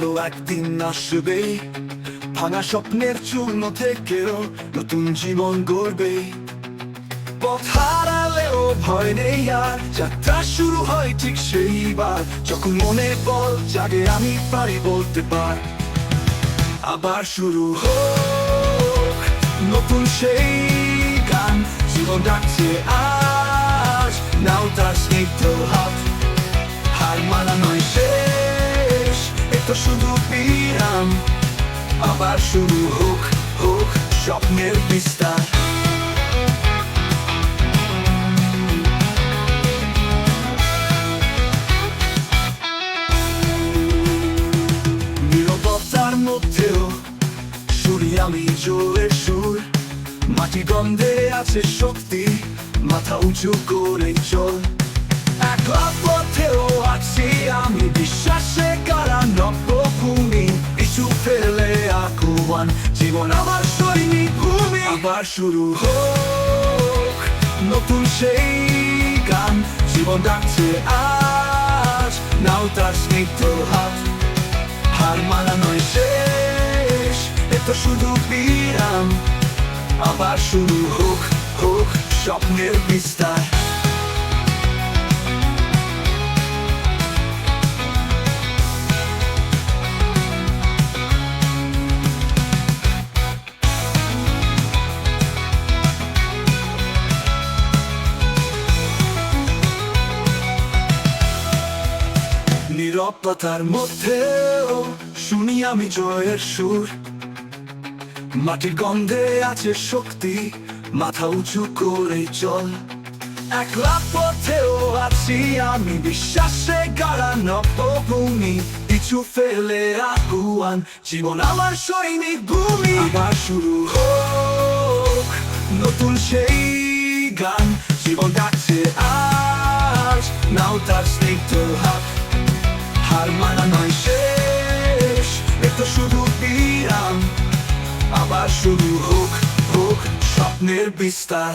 ভালো একদিন আসবে, ভাঙা স্বপ্নের চূর্ণ থেকেও নতুন জীবন গড়বে। পথ হারালেও ভয় নেই আর, যাত্রা শুরু হয় ঠিক সেইবার, যখন মনে বল জাগে আমি পারি বলতে পার। আবার শুরু হোক নতুন সেই গান, জীবন ডাকছে আজ, নাও তার স্নিগ্ধ হাত। হার মানা নয় শেষ, এতো শুধু বিরাম। আবার শুরু হোক হোক স্বপ্নের বিস্তার। নীরবতার মধ্যেও শুনি আমি জোরের সুর, মাটি গন্ধে আছে শক্তি, মাথা উঁচু করে চল। একলা পথেও আছি আমি, বিশ্বাসে কারা নবভূমি, পিছু ফেলে আকুয়ান জীবন আমার সৈনিক ভূমি। আবার শুরু হোক নতুন সেই গান, জীবন ডাকছে আজ, নাও তার স্নিগ্ধ হাত। হার মানা নয় শেষ, এতো শুধু বিরাম। আবার শুরু হোক হোক স্বপ্নের বিস্তার। নীরবতার মধ্যেও শুনি আমি জয়ের সুর, মাটির গন্ধে আছে শক্তি, মাথা উঁচু করে চল। একলা পথেও আছি আমি, বিশ্বাসে গাড়া নবভূমি, পিছু ফেলে আগুয়ান জীবন আমার সৈনিক ভূমি। আবার শুরু হোক নতুন সেই গান, জীবন ডাকছে আজ, নাও তার স্নিগ্ধ হাত। হার মানা নয় শেষ, এতো শুধু বিরাম। আবার শুরু হোক হোক স্বপ্নের বিস্তার।